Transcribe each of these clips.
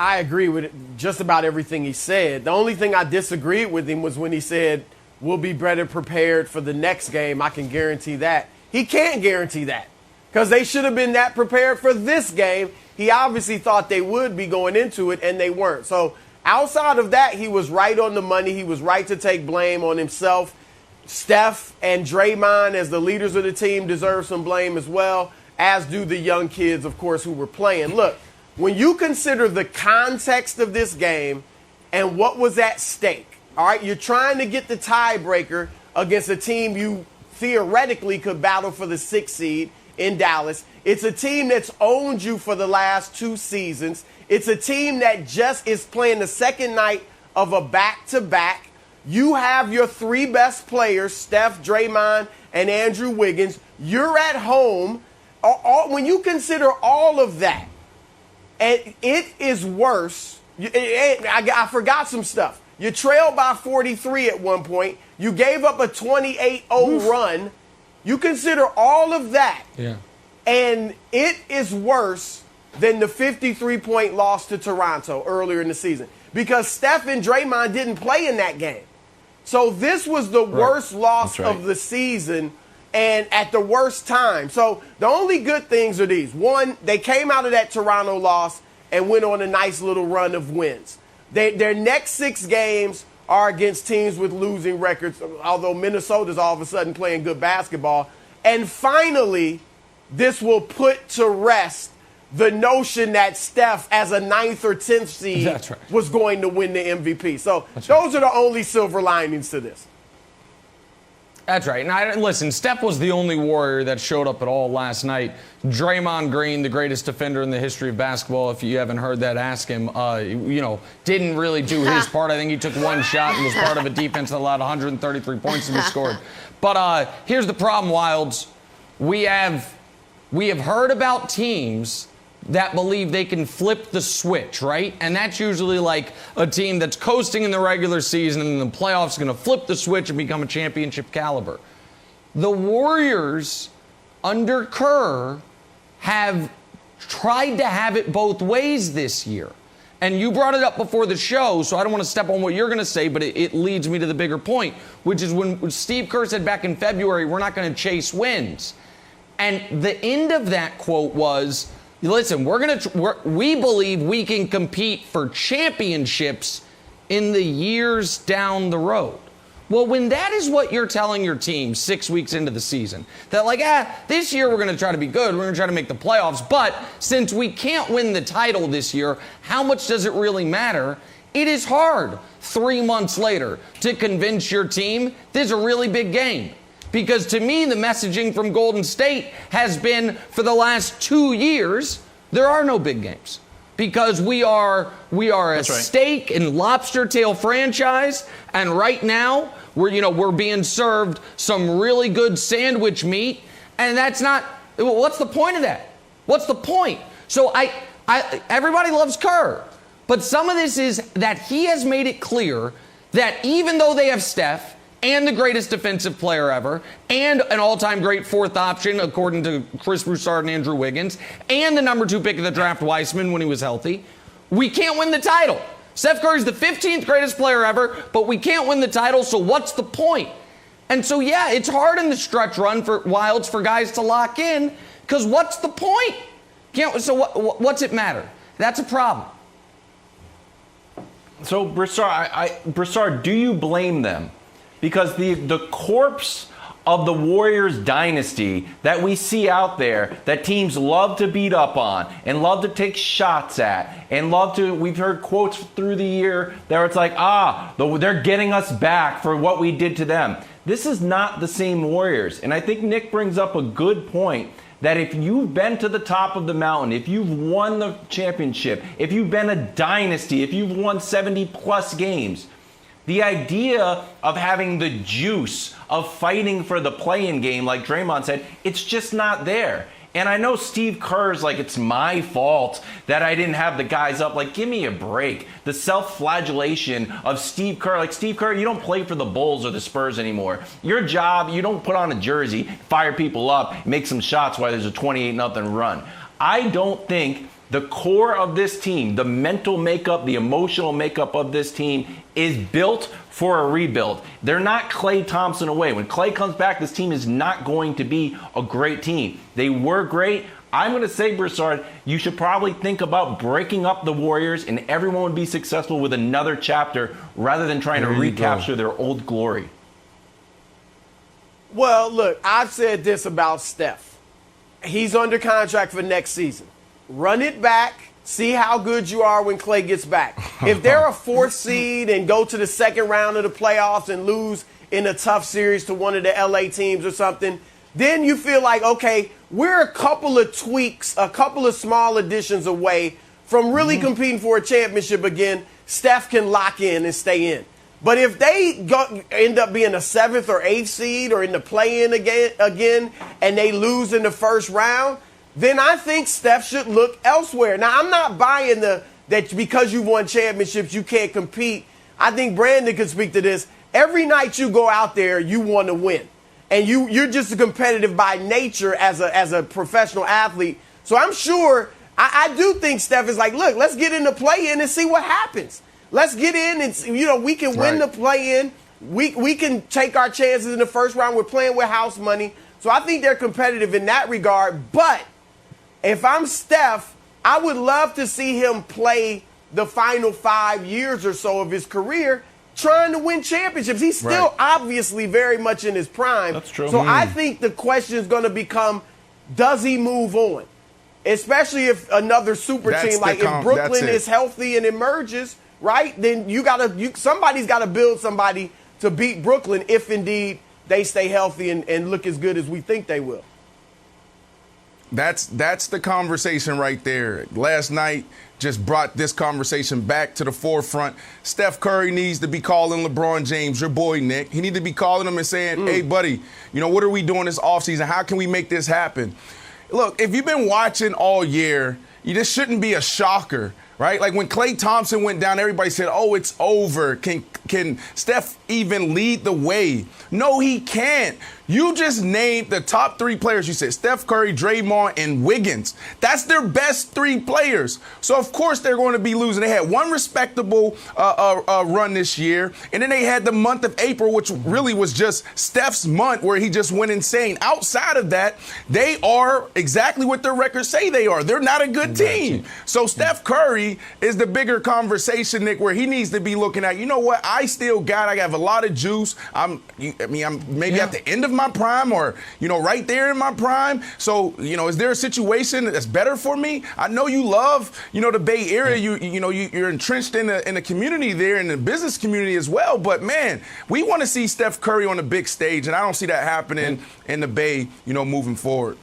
I agree with just about everything he said. The only thing I disagreed with him was when he said, we'll be better prepared for the next game. I can guarantee that. He can't guarantee that because they should have been that prepared for this game. He obviously thought they would be going into it, and they weren't. So outside of that, he was right on the money. He was right to take blame on himself. Steph and Draymond, as the leaders of the team, deserve some blame as well, as do the young kids, of course, who were playing. Look, when you consider the context of this game and what was at stake, all right, you're trying to get the tiebreaker against a team you theoretically could battle for the 6th seed in Dallas. It's a team that's owned you for the last 2 seasons. It's a team that just is playing the second night of a back-to-back. You have your 3 best players, Steph, Draymond, and Andrew Wiggins. You're at home. When you consider all of that, and it is worse. I forgot some stuff. You trailed by 43 at one point. You gave up a 28-0 run. You consider all of that. Yeah. And it is worse than the 53-point loss to Toronto earlier in the season because Steph and Draymond didn't play in that game. So this was the worst loss of the season and at the worst time. So the only good things are these. One, they came out of that Toronto loss and went on a nice little run of wins. Their next 6 games are against teams with losing records, although Minnesota's all of a sudden playing good basketball. And finally, this will put to rest the notion that Steph, as a 9th or 10th seed, was going to win the MVP. So those are the only silver linings to this. That's right. And listen, Steph was the only Warrior that showed up at all last night. Draymond Green, the greatest defender in the history of basketball, if you haven't heard that, ask him, didn't really do his part. I think he took 1 shot and was part of a defense that allowed 133 points to be scored. But here's the problem, Wilds. We have heard about teams that believe they can flip the switch, right? And that's usually like a team that's coasting in the regular season and in the playoffs is going to flip the switch and become a championship caliber. The Warriors, under Kerr, have tried to have it both ways this year. And you brought it up before the show, so I don't want to step on what you're going to say, but it leads me to the bigger point, which is when Steve Kerr said back in February, we're not going to chase wins. And the end of that quote was, listen, we believe we can compete for championships in the years down the road. Well, when that is what you're telling your team 6 weeks into the season, that this year we're going to try to be good, we're going to try to make the playoffs, but since we can't win the title this year, how much does it really matter? It is hard 3 months later to convince your team this is a really big game. Because to me, the messaging from Golden State has been for the last 2 years, there are no big games. Because we are a steak and lobster tail franchise, and right now we're being served some really good sandwich meat, and that's not. What's the point of that? What's the point? So everybody loves Kerr, but some of this is that he has made it clear that even though they have Steph and the greatest defensive player ever, and an all-time great 4th option, according to Chris Broussard and Andrew Wiggins, and the number 2 pick of the draft, Weissman, when he was healthy, we can't win the title. Steph Curry's the 15th greatest player ever, but we can't win the title, so what's the point? And so, yeah, it's hard in the stretch run for Wilds for guys to lock in, because what's the point? What's it matter? That's a problem. So, Broussard, do you blame them? Because the corpse of the Warriors dynasty that we see out there that teams love to beat up on and love to take shots at and we've heard quotes through the year that it's like, they're getting us back for what we did to them. This is not the same Warriors. And I think Nick brings up a good point that if you've been to the top of the mountain, if you've won the championship, if you've been a dynasty, if you've won 70+ games, the idea of having the juice of fighting for the play-in game, like Draymond said, it's just not there. And I know Steve Kerr's like, it's my fault that I didn't have the guys up. Like, give me a break. The self-flagellation of Steve Kerr. Like, Steve Kerr, you don't play for the Bulls or the Spurs anymore. Your job, you don't put on a jersey, fire people up, make some shots while there's a 28-0 run. I don't think The core of this team, the mental makeup, the emotional makeup of this team is built for a rebuild. They're not Klay Thompson away. When Klay comes back, this team is not going to be a great team. They were great. I'm going to say, Broussard, you should probably think about breaking up the Warriors and everyone would be successful with another chapter rather than trying to recapture their old glory. Well, look, I've said this about Steph. He's under contract for next season. Run it back. See how good you are when Klay gets back. If they're a 4th seed and go to the second round of the playoffs and lose in a tough series to one of the LA teams or something, then you feel like, okay, we're a couple of tweaks, a couple of small additions away from really competing for a championship again. Steph can lock in and stay in. But if they end up being a 7th or 8th seed or in the play-in again and they lose in the first round, then I think Steph should look elsewhere. Now, I'm not buying that because you won championships, you can't compete. I think Brandon could speak to this. Every night you go out there, you want to win. And you're just competitive by nature as a professional athlete. So I'm sure, I do think Steph is like, look, let's get in the play-in and see what happens. Let's get in and, we can win the play-in. We can take our chances in the first round. We're playing with house money. So I think they're competitive in that regard. But if I'm Steph, I would love to see him play the final 5 years or so of his career trying to win championships. He's still obviously very much in his prime. That's true. So I think the question is going to become, does he move on? Especially if another super team, like if Brooklyn is healthy and emerges, right? Then somebody's got to build somebody to beat Brooklyn if indeed they stay healthy and look as good as we think they will. That's the conversation right there. Last night just brought this conversation back to the forefront. Steph Curry needs to be calling LeBron James, your boy Nick. He needs to be calling him and saying, hey, buddy, what are we doing this offseason? How can we make this happen? Look, if you've been watching all year, this shouldn't be a shocker, right? Like when Klay Thompson went down, everybody said, oh, it's over. Can Steph even lead the way? No, he can't. You just named the top 3 players. You said Steph Curry, Draymond, and Wiggins. That's their best 3 players. So, of course, they're going to be losing. They had one respectable run this year, and then they had the month of April, which really was just Steph's month where he just went insane. Outside of that, they are exactly what their records say they are. They're not a good team. So Steph Curry is the bigger conversation, Nick, where he needs to be looking at, what, I have a lot of juice. I'm maybe at the end of my prime or, right there in my prime. So, is there a situation that's better for me? I know you love, the Bay Area. You're entrenched in the community there, in the business community as well. But, man, we want to see Steph Curry on the big stage, and I don't see that happening in the Bay, moving forward.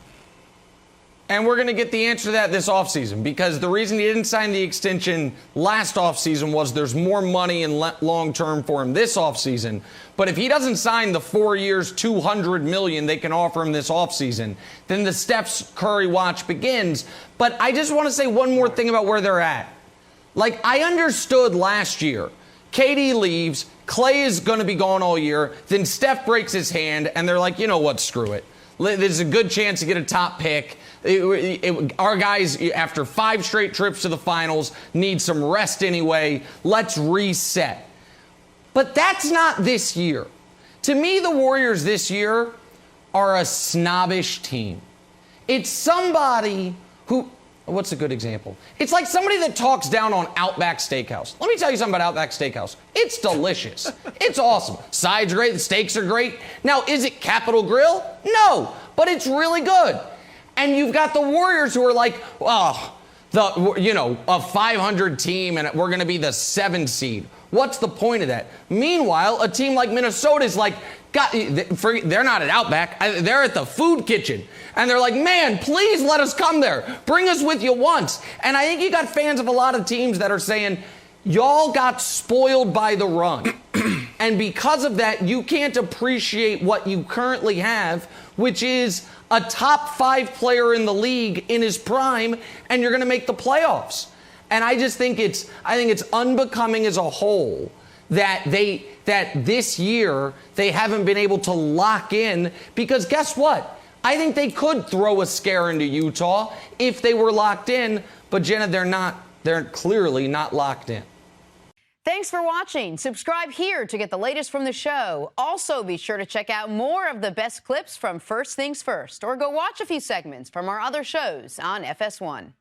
And we're going to get the answer to that this offseason, because the reason he didn't sign the extension last offseason was there's more money in long-term for him this offseason. But if he doesn't sign the 4 years, $200 million they can offer him this offseason, then the Steph Curry watch begins. But I just want to say one more thing about where they're at. Like, I understood last year, KD leaves, Klay is going to be gone all year, then Steph breaks his hand, and they're like, you know what, screw it. There's a good chance to get a top pick. Our guys, after 5 straight trips to the finals, need some rest anyway. Let's reset. But that's not this year. To me, the Warriors this year are a snobbish team. It's somebody who, what's a good example? It's like somebody that talks down on Outback Steakhouse. Let me tell you something about Outback Steakhouse. It's delicious. It's awesome. Sides are great. The steaks are great. Now, is it Capitol Grill? No, but it's really good. And you've got the Warriors who are like, a 500 team, and we're going to be the 7 seed. What's the point of that? Meanwhile, a team like Minnesota is like, they're not at Outback. They're at the food kitchen. And they're like, man, please let us come there. Bring us with you once. And I think you got fans of a lot of teams that are saying, y'all got spoiled by the run. And because of that, you can't appreciate what you currently have, which is a top 5 player in the league in his prime, and you're going to make the playoffs. And I just think it's unbecoming as a whole that this year they haven't been able to lock in, because guess what? I think they could throw a scare into Utah if they were locked in, But Jenna, they're clearly not locked in. Thanks for watching. Subscribe here to get the latest from the show. Also, be sure to check out more of the best clips from First Things First, or go watch a few segments from our other shows on FS1.